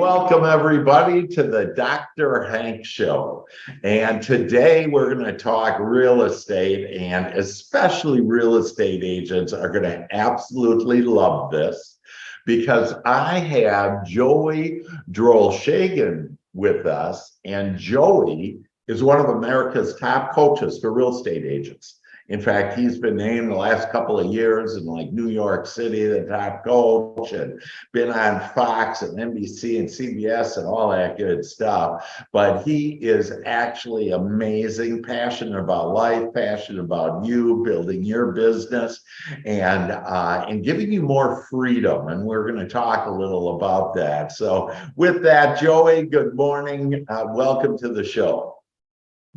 welcome everybody to the Dr. Hank Show. And today we're going to talk real estate, and especially real estate agents are going to absolutely love this because I have Joey Drolshagen with us, and Joey is one of America's top coaches for real estate agents. In fact, he's been named the last couple of years in like New York City, the top coach, and been on Fox and NBC and CBS and all that good stuff. But he is actually amazing, passionate about life, passionate about you, building your business, and giving you more freedom. And we're going to talk a little about that. So with that, Joey, good morning. Welcome to the show.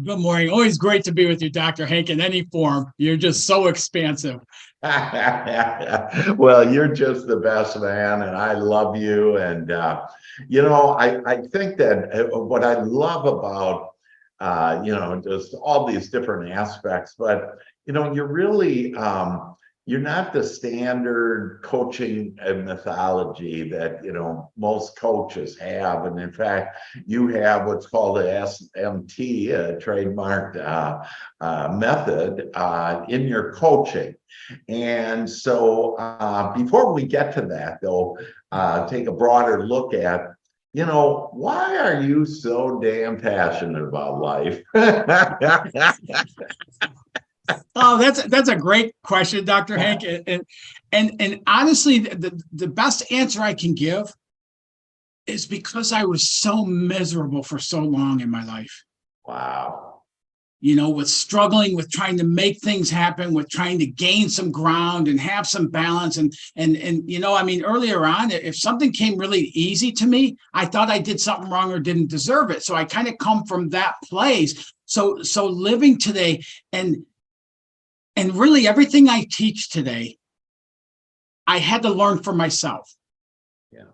Good morning. Always great to be with you, Dr. Hank, in any form. You're just so expansive. Well, you're just the best, man, and I love you. And, I think that what I love about, just all these different aspects, but, you're really, you're not the standard coaching methodology that, most coaches have. And in fact, you have what's called a SMT, a trademarked method in your coaching. And so before we get to that, though, take a broader look at, why are you so damn passionate about life? Oh, that's a great question, Dr. Hank. And honestly, the best answer I can give is because I was so miserable for so long in my life. Wow. With struggling, with trying to make things happen, with trying to gain some ground and have some balance. And earlier on, if something came really easy to me, I thought I did something wrong or didn't deserve it. So I kind of come from that place. So living today and really everything I teach today, I had to learn for myself. Yeah.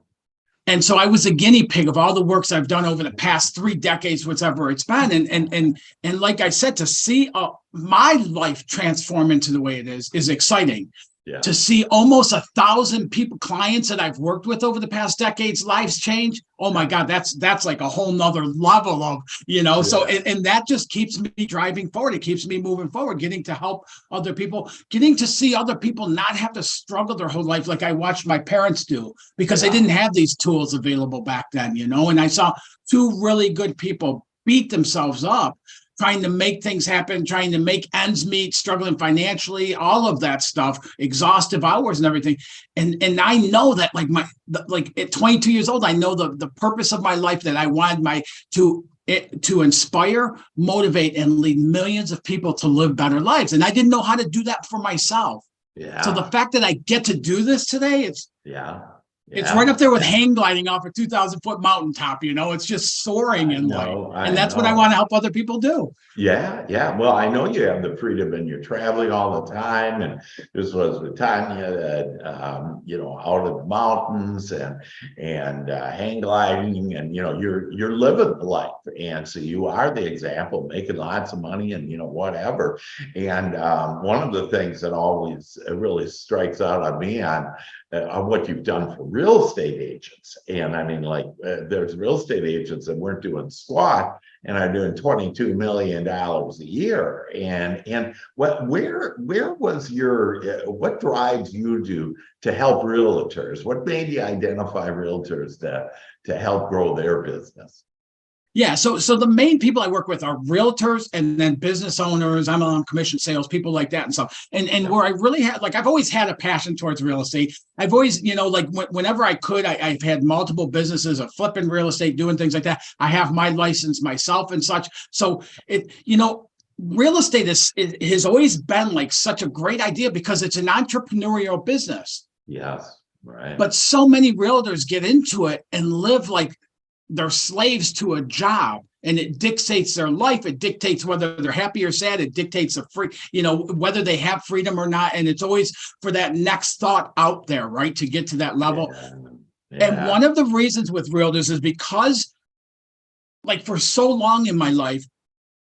And so I was a guinea pig of all the works I've done over the past 3 decades, whatever it's been. And like I said, to see my life transform into the way it is exciting. Yeah. To see almost 1,000 clients that I've worked with over the past decades, lives change. Oh my God, that's like a whole nother level of, Yeah. So, and that just keeps me driving forward. It keeps me moving forward, getting to help other people, getting to see other people not have to struggle their whole life like I watched my parents do, because they didn't have these tools available back then, and I saw 2 really good people beat themselves up trying to make things happen, trying to make ends meet, struggling financially, all of that stuff, exhaustive hours and everything. And I know that at 22 years old, I know the purpose of my life, that I wanted to inspire, motivate, and lead millions of people to live better lives. And I didn't know how to do that for myself. Yeah. So the fact that I get to do this today, it's right up there with hang gliding off a 2,000-foot mountaintop. It's just soaring in life. And that's what I want to help other people do. Yeah. Well, I know you have the freedom and you're traveling all the time. And this was with Tanya that, out of the mountains and hang gliding, and, you're living the life. And so you are the example, making lots of money and, whatever. And one of the things that always really strikes out on me on what you've done for real estate agents. And I mean, there's real estate agents that weren't doing squat and are doing $22 million a year. And where was what drives you to help realtors? What made you identify realtors to help grow their business? Yeah, so the main people I work with are realtors and then business owners. I'm on commission sales, people like that and stuff. And where I really had, I've always had a passion towards real estate. I've always, whenever I could, I've had multiple businesses of flipping real estate, doing things like that. I have my license myself and such. So real estate has always been such a great idea because it's an entrepreneurial business. Yes, right. But so many realtors get into it and live like they're slaves to a job, and it dictates their life. It dictates whether they're happy or sad. It dictates whether they have freedom or not. And it's always for that next thought out there, right? To get to that level. Yeah. And one of the reasons with realtors is because for so long in my life,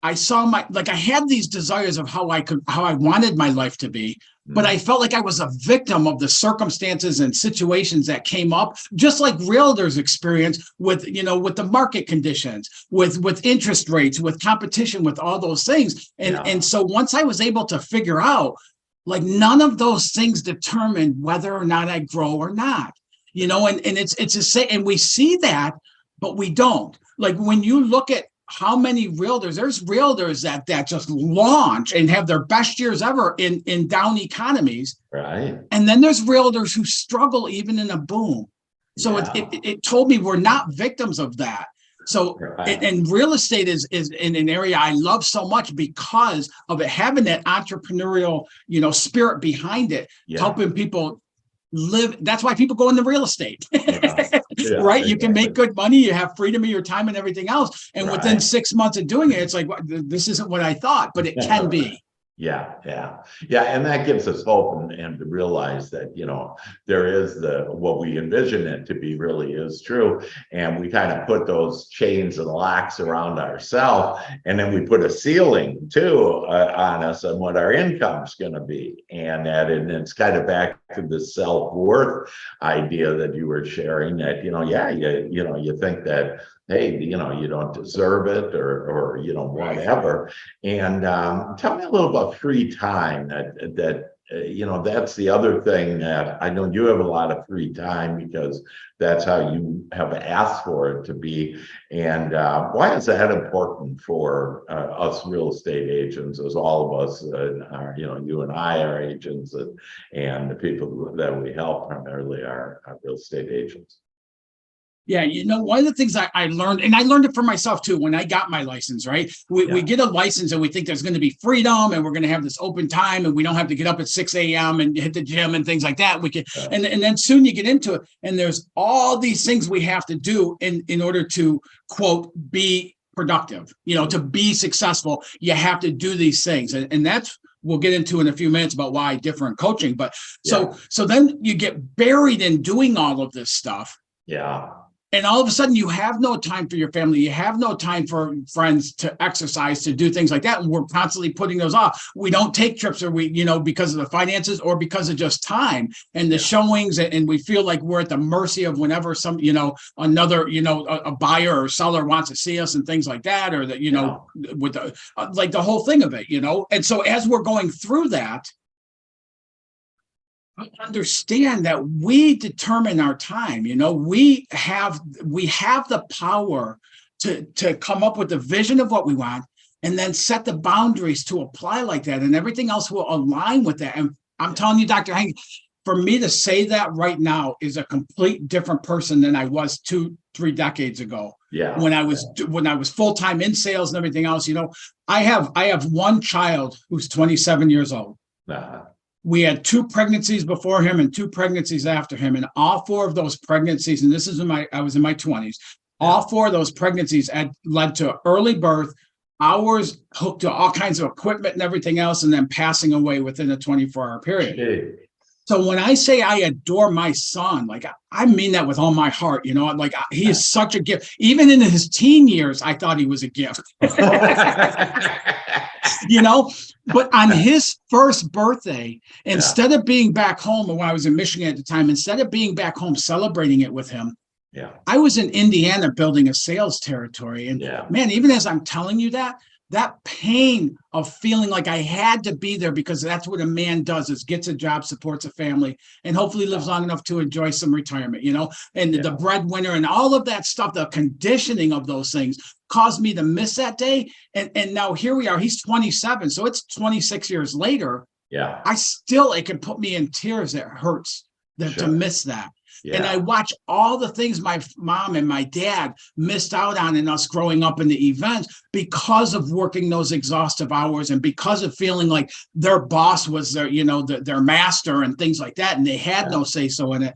I saw I had these desires of how I wanted my life to be, but I felt like I was a victim of the circumstances and situations that came up, just like realtors experience with, with the market conditions, with interest rates, with competition, with all those things. And so once I was able to figure out, like, none of those things determine whether or not I grow or not, and it's a say, and we see that, but we don't. Like, when you look at how many realtors, there's realtors that just launch and have their best years ever in down economies. Right. And then there's realtors who struggle even in a boom. So it told me we're not victims of that. So, and real estate is in an area I love so much because of it having that entrepreneurial, spirit behind it, helping people live. That's why people go into real estate, right? You can make good money, you have freedom of your time and everything else. And within 6 months of doing it, it's like, this isn't what I thought, but it can be. And that gives us hope and to realize that, there is what we envision it to be really is true. And we kind of put those chains and locks around ourselves, and then we put a ceiling too on us on what our income is going to be. And it's kind of back to the self-worth idea that you were sharing, that, you think that, hey, you don't deserve it or whatever. And tell me a little about free time. That's the other thing that I know you have a lot of free time, because that's how you have asked for it to be. And why is that important for us real estate agents, as all of us, you and I are agents, and the people that we help primarily are real estate agents? Yeah, one of the things I learned, and I learned it for myself too, when I got my license, right? We get a license and we think there's going to be freedom and we're going to have this open time and we don't have to get up at 6 a.m. and hit the gym and things like that. We can, and then soon you get into it, and there's all these things we have to do in order to, quote, be productive, to be successful. You have to do these things. And that's, we'll get into in a few minutes about why I differ in coaching. But so then you get buried in doing all of this stuff. And all of a sudden, you have no time for your family. You have no time for friends to exercise, to do things like that. And we're constantly putting those off. We don't take trips, or because of the finances or because of just time and the showings. And we feel like we're at the mercy of whenever another, a buyer or seller wants to see us and things like that, or that, with the whole thing of it, And so as we're going through that, understand that we determine our time. We have the power to come up with the vision of what we want, and then set the boundaries to apply like that, and everything else will align with that. And I'm telling you, Dr. Hank, for me to say that right now is a complete different person than I was 2-3 decades ago. When I was full-time in sales and everything else. I have one child who's 27 years old. We had 2 pregnancies before him and 2 pregnancies after him. And all 4 of those pregnancies, and this is I was in my 20s, all 4 of those pregnancies had led to early birth, hours hooked to all kinds of equipment and everything else, and then passing away within a 24-hour period. So when I say I adore my son, like, I mean that with all my heart, like, he is such a gift. Even in his teen years, I thought he was a gift. But on his first birthday, instead of being back home, when I was in Michigan at the time, instead of being back home celebrating it with him, I was in Indiana building a sales territory. And man, even as I'm telling you that pain of feeling like I had to be there, because that's what a man does, is gets a job, supports a family, and hopefully lives long enough to enjoy some retirement, and the breadwinner and all of that stuff, the conditioning of those things caused me to miss that day. And now here we are, he's 27. So it's 26 years later. It can put me in tears. It hurts to miss that. And I watch all the things my mom and my dad missed out on in us growing up in the events, because of working those exhaustive hours, and because of feeling like their boss was their master and things like that. And they had no say so in it.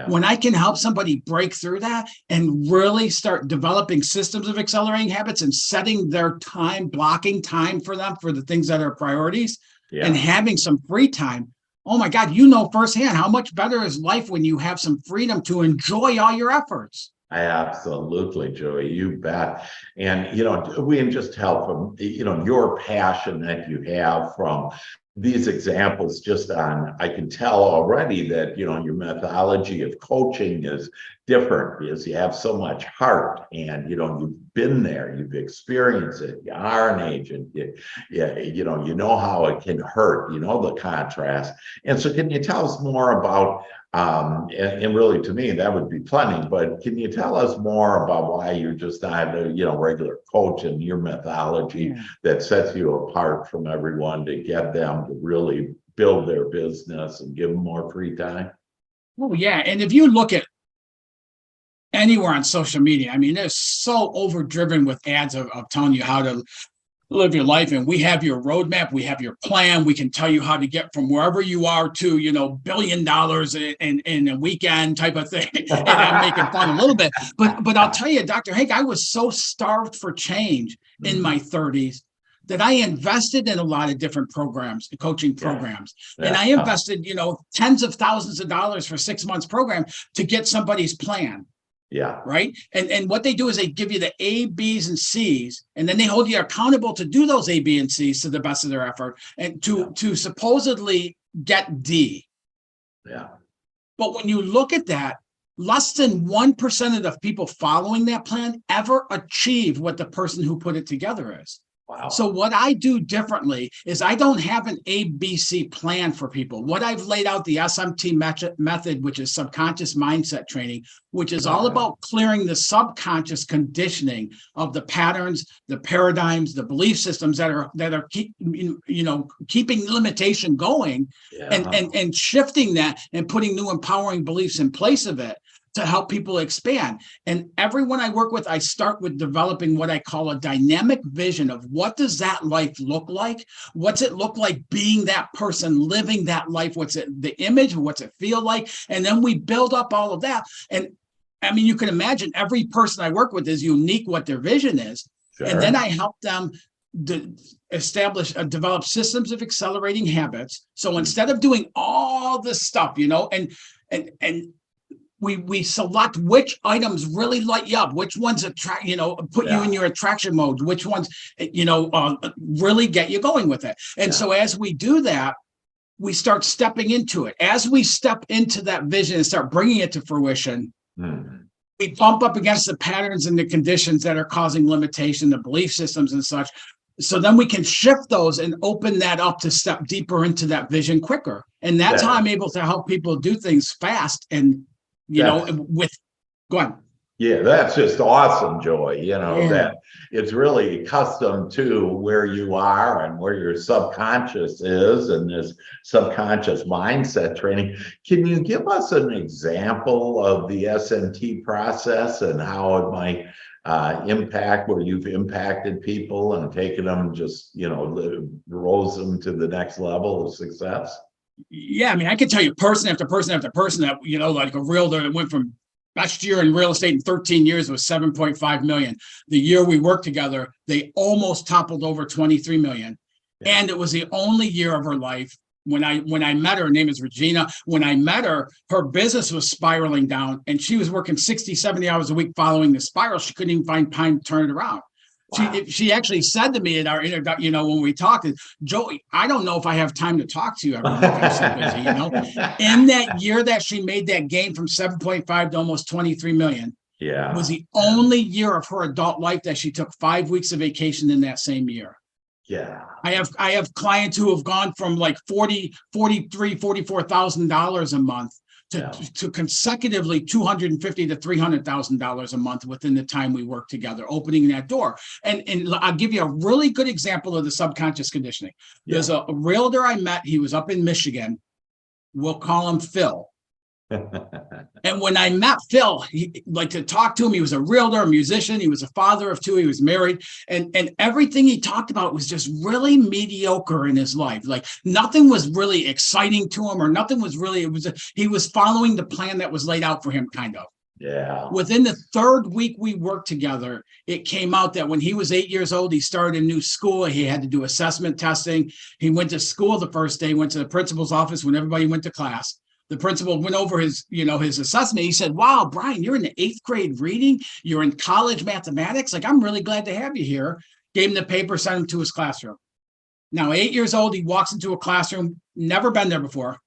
When I can help somebody break through that and really start developing systems of accelerating habits and setting their time, blocking time for them for the things that are priorities, and having some free time. Oh my God, firsthand how much better is life when you have some freedom to enjoy all your efforts. Absolutely, Joey, you bet. And, we can just help from, your passion that you have from these examples just on, I can tell already that, your methodology of coaching is different because you have so much heart and, you've been there, you've experienced it, you are an agent, you know how it can hurt, the contrast. And so can you tell us more about, and really to me, that would be plenty, but can you tell us more about why you're just not a, regular coach and your methodology that sets you apart from everyone to get them to really build their business and give them more free time? Oh, yeah. And if you look at anywhere on social media, I mean, they're so overdriven with ads of telling you how to live your life. And we have your roadmap, we have your plan. We can tell you how to get from wherever you are to, $1 billion in a weekend type of thing. And I'm making fun a little bit, but I'll tell you, Dr. Hank, I was so starved for change in my 30s that I invested in a lot of different programs, coaching programs. And I invested, tens of thousands of dollars for 6 months program to get somebody's plan. Yeah. Right. And what they do is they give you the A, B's, and C's, and then they hold you accountable to do those A, B, and C's to the best of their effort and to supposedly get D. Yeah. But when you look at that, less than 1% of the people following that plan ever achieve what the person who put it together is. Wow. So what I do differently is I don't have an ABC plan for people. What I've laid out, the SMT method, which is subconscious mindset training, which is all about clearing the subconscious conditioning of the patterns, the paradigms, the belief systems that are keeping limitation going and shifting that and putting new empowering beliefs in place of it to help people expand. And everyone I work with, I start with developing what I call a dynamic vision of what does that life look like? What's it look like being that person, living that life? What's it, the image? What's it feel like? And then we build up all of that. And I mean, you can imagine every person I work with is unique what their vision is. Sure. And then I help them develop systems of accelerating habits. So instead of doing all this stuff, and we select which items really light you up, which ones attract, put you in your attraction mode, which ones, really get you going with it. And so as we do that, we start stepping into it. As we step into that vision and start bringing it to fruition, we bump up against the patterns and the conditions that are causing limitation, the belief systems and such. So then we can shift those and open that up to step deeper into that vision quicker. And that's how I'm able to help people do things fast and go on. Yeah, that's just awesome, Joey. That it's really custom to where you are and where your subconscious is and this subconscious mindset training. Can you give us an example of the SMT process and how it might impact where you've impacted people and taken them just, rose them to the next level of success? Yeah, I mean, I can tell you person after person after person that, like a realtor that went from best year in real estate in 13 years was 7.5 million. The year we worked together, they almost toppled over 23 million. Yeah. And it was the only year of her life. When I met her name is Regina. When I met her business was spiraling down and she was working 60, 70 hours a week following the spiral. She couldn't even find time to turn it around. Wow. She actually said to me in our introduction, when we talked, Joey, I don't know if I have time to talk to you every week. I'm so busy, In that year that she made that gain from 7.5 to almost 23 million, was the only year of her adult life that she took 5 weeks of vacation in that same year. Yeah. I have clients who have gone from like $44,000 a month to consecutively $250,000 to $300,000 a month within the time we work together, opening that door. And I'll give you a really good example of the subconscious conditioning. There's a realtor I met. He was up in Michigan. We'll call him Phil. And when I met Phil, he like to talk to him. He was a realtor, a musician. He was a father of 2. He was married, and everything he talked about was just really mediocre in his life. Like nothing was really exciting to him, or nothing was really. He was following the plan that was laid out for him, kind of. Yeah. Within the 3rd week we worked together, it came out that when he was 8 years old, he started a new school. He had to do assessment testing. He went to school the first day. Went to the principal's office when everybody went to class. The principal went over his assessment. He said, "Wow, Brian, you're in the 8th grade reading. You're in college mathematics. Like, I'm really glad to have you here." Gave him the paper, sent him to his classroom. Now, 8 years old, he walks into a classroom, never been there before.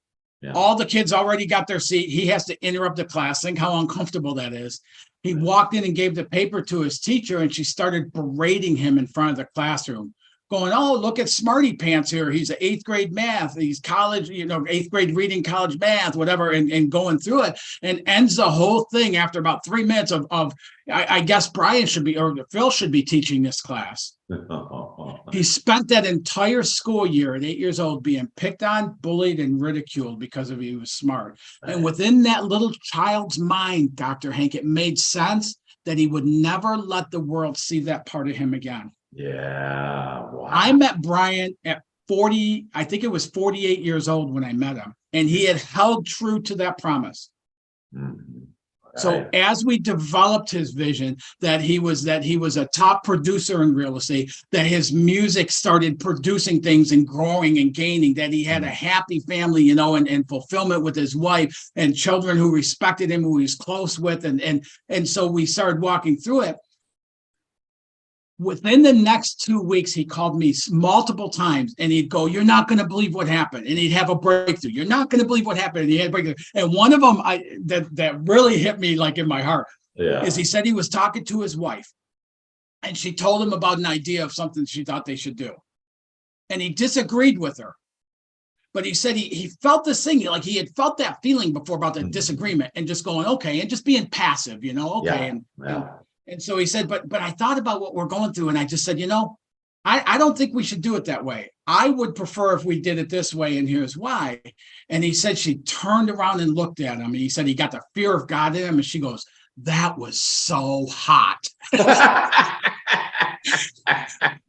Yeah. All the kids already got their seat. He has to interrupt the class. Think how uncomfortable that is. He walked in and gave the paper to his teacher, and she started berating him in front of the classroom, going, "Oh, look at Smarty Pants here. He's an 8th grade math. He's college, 8th grade reading college math, whatever," and going through it, and ends the whole thing after about 3 minutes of I guess Brian should be, or Phil should be teaching this class. He spent that entire school year at 8 years old being picked on, bullied, and ridiculed because of he was smart. And within that little child's mind, Dr. Hank, it made sense that he would never let the world see that part of him again. Yeah. Wow. I met Brian at 40, I think it was 48 years old when I met him, and he had held true to that promise. Mhm. So as we developed his vision that he was a top producer in real estate, that his music started producing things and growing and gaining, that he had a happy family, and fulfillment with his wife and children who respected him, who he was close with. And so we started walking through it. Within the next 2 weeks, he called me multiple times and he'd go, "You're not going to believe what happened." And he'd have a breakthrough. "You're not going to believe what happened." And he had a breakthrough. And one of them that really hit me like in my heart is he said he was talking to his wife and she told him about an idea of something she thought they should do. And he disagreed with her. But he said he felt this thing, like he had felt that feeling before about the disagreement and just going, okay, and just being passive, okay. And so he said, but I thought about what we're going through, and I just said, I don't think we should do it that way. I would prefer if we did it this way, and here's why. And he said she turned around and looked at him, and he said he got the fear of God in him, and she goes, "That was so hot."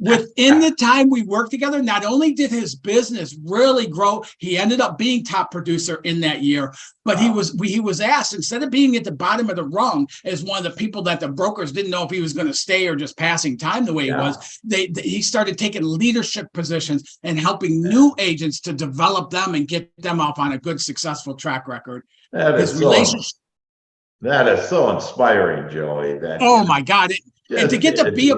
Within the time we worked together, not only did his business really grow, he ended up being top producer in that year. But he was asked, instead of being at the bottom of the rung as one of the people that the brokers didn't know if he was going to stay or just passing time the way he was, he started taking leadership positions and helping new agents to develop them and get them off on a good, successful track record. That is so inspiring, Joey. Oh my God. And to get to be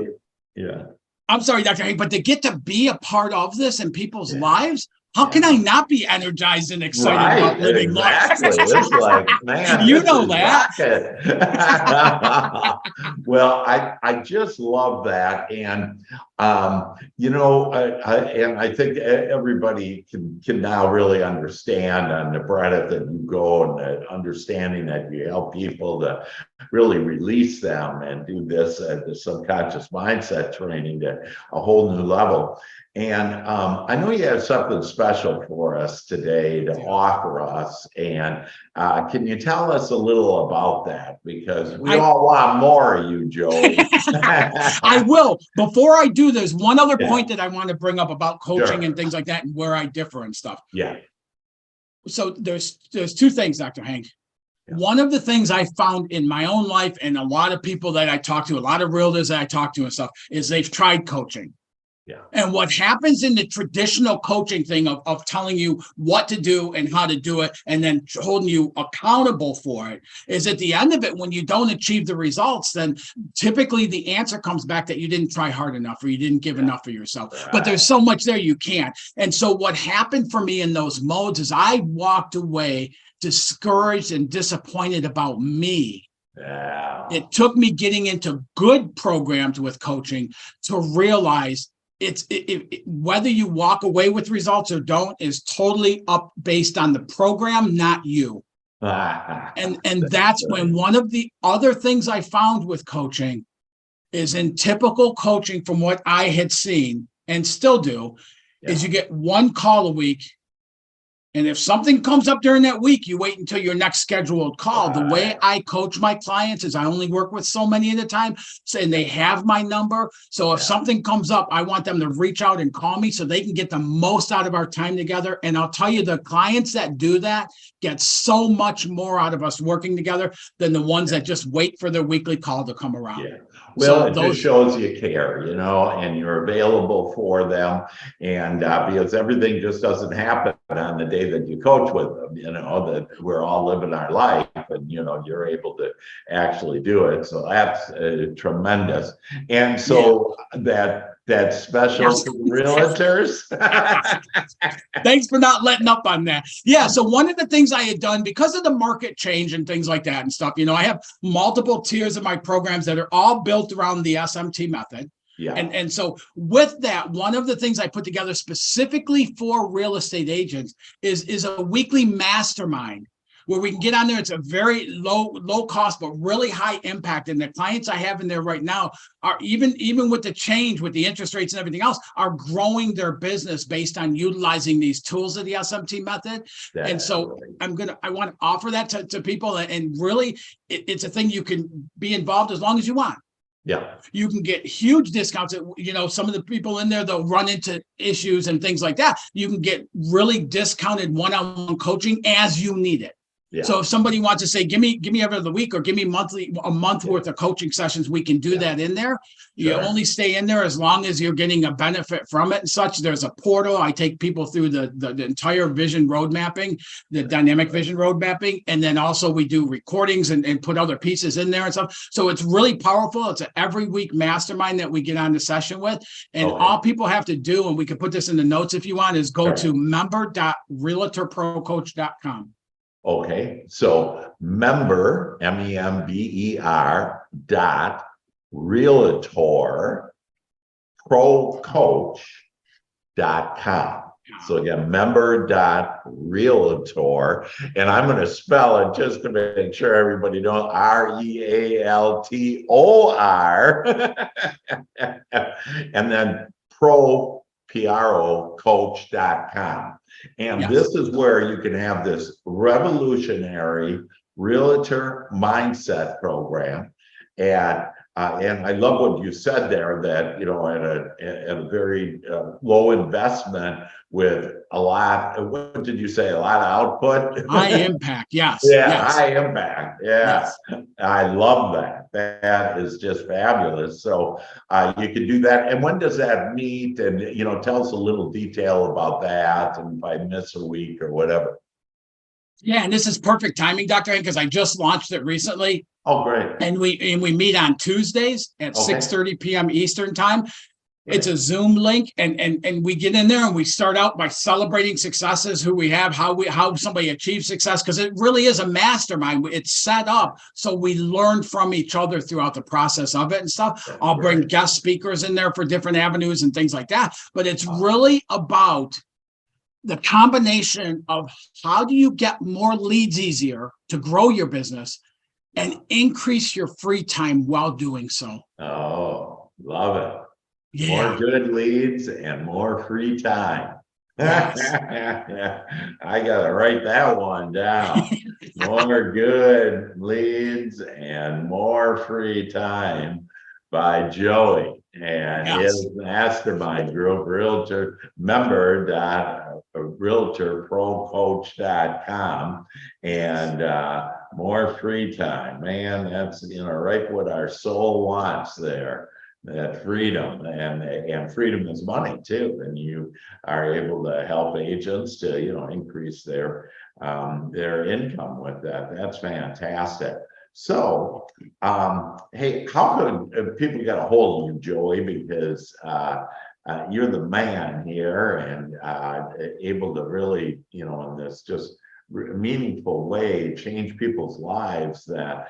yeah. I'm sorry, Dr. Hank, but to get to be a part of this in people's lives, how can I not be energized and excited about living life? It's like, man, you know that. Well, I just love that. And, and I think everybody can now really understand on the breadth that you go and the understanding that you help people to really release them and do this, the subconscious mindset training to a whole new level. And I know you have something special for us today to offer us. And can you tell us a little about that? Because we all want more of you, Joey. I will. Before I do, there's one other point that I want to bring up about coaching and things like that and where I differ and stuff. Yeah. So there's two things, Dr. Hank. Yeah. One of the things I found in my own life and a lot of people that I talk to, a lot of realtors that I talk to and stuff, is they've tried coaching. Yeah. And what happens in the traditional coaching thing of telling you what to do and how to do it and then holding you accountable for it is at the end of it, when you don't achieve the results, then typically the answer comes back that you didn't try hard enough or you didn't give enough of yourself. Right. But there's so much there you can't. And so what happened for me in those modes is I walked away discouraged and disappointed about me. Yeah. It took me getting into good programs with coaching to realize whether you walk away with results or don't is totally up based on the program, not you. And that's when one of the other things I found with coaching is in typical coaching from what I had seen and still do is you get one call a week. And if something comes up during that week, you wait until your next scheduled call. The way I coach my clients is I only work with so many at a time, and they have my number. So if something comes up, I want them to reach out and call me so they can get the most out of our time together. And I'll tell you, the clients that do that get so much more out of us working together than the ones that just wait for their weekly call to come around. Yeah. Well, it just shows you care, and you're available for them. And because everything just doesn't happen on the day that you coach with them, that we're all living our life and, you're able to actually do it. So that's tremendous. And so that That's special Yes. to the realtors. Thanks for not letting up on that. Yeah. So one of the things I had done because of the market change and things like that and stuff, I have multiple tiers of my programs that are all built around the SMT method. Yeah. And so with that, one of the things I put together specifically for real estate agents is a weekly mastermind where we can get on there. It's a very low cost, but really high impact. And the clients I have in there right now are even with the change with the interest rates and everything else are growing their business based on utilizing these tools of the SMT method. And so I want to offer that to people, and really it's a thing you can be involved as long as you want. Yeah. You can get huge discounts. Some of the people in there, they'll run into issues and things like that. You can get really discounted one-on-one coaching as you need it. Yeah. So if somebody wants to say, give me every other week or give me a month worth of coaching sessions, we can do that in there. You only stay in there as long as you're getting a benefit from it and such. There's a portal. I take people through the entire vision road mapping, the dynamic vision road mapping. And then also we do recordings and put other pieces in there and stuff. So it's really powerful. It's an every week mastermind that we get on the session with. And all people have to do, and we can put this in the notes if you want, is go to member.realtorprocoach.com. Okay, so member, MEMBER realtor.procoach.com. So again, member.realtor, and I'm going to spell it just to make sure everybody knows, REALTOR, and then procoach.com. And this is where you can have this revolutionary realtor mindset program. And I love what you said there, that, at a very low investment with a lot, what did you say? A lot of output? High impact. Yes. Yeah. Yes. High impact. Yeah. Yes. I love that. That is just fabulous. So you can do that. And when does that meet? And, tell us a little detail about that. And if I miss a week or whatever. Yeah. And this is perfect timing, Dr. Hank, because I just launched it recently. Oh, great. And we meet on Tuesdays at 6:30 p.m. Eastern time. It's a Zoom link, and we get in there and we start out by celebrating successes, who we have, how somebody achieves success, because it really is a mastermind. It's set up so we learn from each other throughout the process of it and stuff. I'll bring guest speakers in there for different avenues and things like that. But it's really about the combination of how do you get more leads easier to grow your business and increase your free time while doing so. Oh, love it. Yeah. More good leads and more free time. Yes. I got to write that one down. More good leads and more free time by Joey and his mastermind group, realtorprocoach.com, and more free time. Man, that's right what our soul wants there. That freedom, and freedom is money too, and you are able to help agents to increase their income with that. That's fantastic. So hey, how could people get a hold of you, Joey, because you're the man here, and able to really in this just meaningful way change people's lives that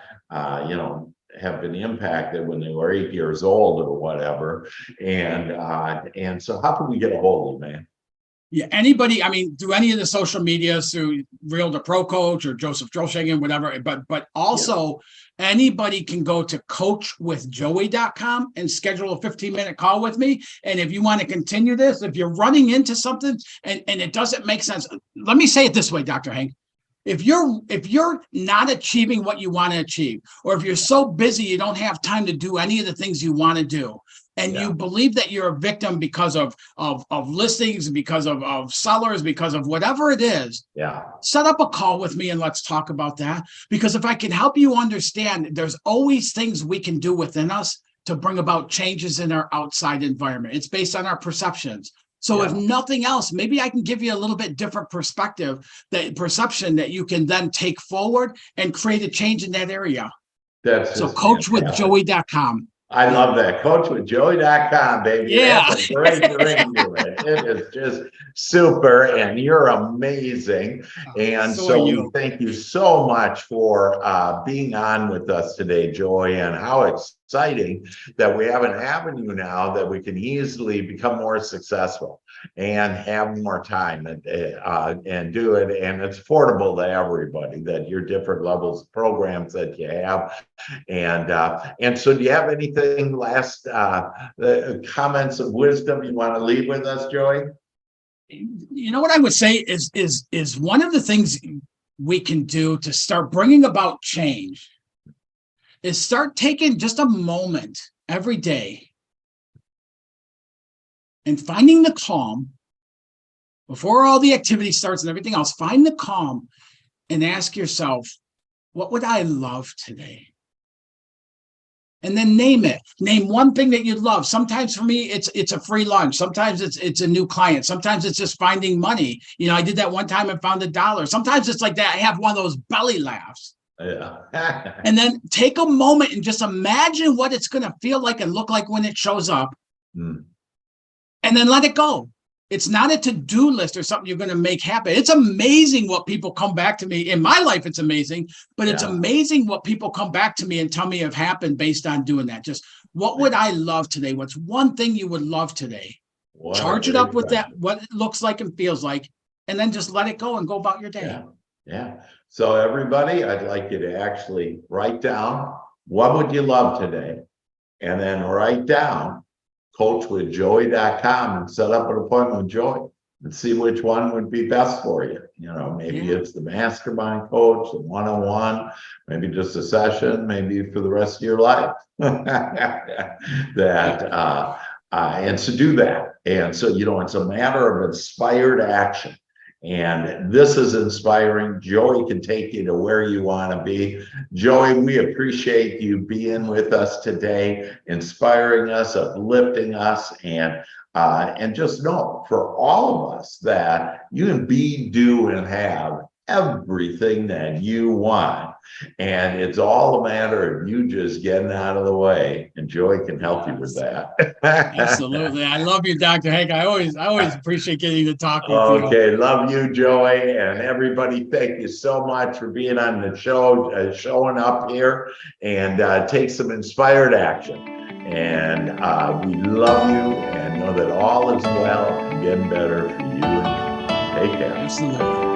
have been impacted when they were 8 years old or whatever. And so how can we get a hold of you, man? Yeah, anybody, through any of the social medias, through Realtor Pro Coach or Joseph Drolshagen, whatever, but also anybody can go to coachwithjoey.com and schedule a 15-minute call with me. And if you want to continue this, if you're running into something and it doesn't make sense, let me say it this way, Dr. Hank. If you're not achieving what you want to achieve, or if you're so busy you don't have time to do any of the things you want to do, and you believe that you're a victim because of listings, because of sellers, because of whatever it is, set up a call with me and let's talk about that. Because if I can help you understand, there's always things we can do within us to bring about changes in our outside environment. It's based on our perceptions. So if nothing else, maybe I can give you a little bit different perspective, that perception that you can then take forward and create a change in that area. So coachwithjoey.com. I love that. Coachwithjoey.com, baby. Yeah. That's a great ring to it. It is just super, and you're amazing. And So are so we you. thank you so much for being on with us today, Joey, and how exciting that we have an avenue now that we can easily become more successful and have more time and do it. And it's affordable to everybody, that your different levels of programs that you have. And so do you have anything last comments of wisdom you want to leave with us, Joey? You know what I would say is one of the things we can do to start bringing about change is start taking just a moment every day and finding the calm before all the activity starts and everything else. Find the calm and ask yourself, what would I love today? And then name it. Name one thing that you love. Sometimes for me, it's a free lunch. Sometimes it's a new client. Sometimes it's just finding money. You know, I did that one time and found $1. Sometimes it's like that. I have one of those belly laughs. Yeah. And then take a moment and just imagine what it's going to feel like and look like when it shows up. And then let it go. It's not a to-do list or something you're going to make happen. It's amazing what people come back to me. In my life, it's amazing, but it's amazing what people come back to me and tell me have happened based on doing that. Just what would I love today? What's one thing you would love today? Charge it up with that, what it looks like and feels like, and then just let it go and go about your day. Yeah. So everybody, I'd like you to actually write down, what would you love today? And then write down coachwithjoey.com and set up an appointment with Joey and see which one would be best for you. You know, maybe it's the mastermind coach, the one-on-one, maybe just a session, maybe for the rest of your life. And so do that. And so, you know, it's a matter of inspired action. And this is inspiring. Joey can take you to where you want to be. Joey, we appreciate you being with us today, inspiring us, uplifting us, and just know for all of us that you can be, do, and have everything that you want. And it's all a matter of you just getting out of the way, and Joey can help you with that. Absolutely. I love you, Dr. Hank. I always appreciate getting to talk with you. Okay, love you, Joey, and everybody. Thank you so much for being on the show, showing up here, and take some inspired action. And we love you, and know that all is well and getting better for you and me. Take care. Absolutely.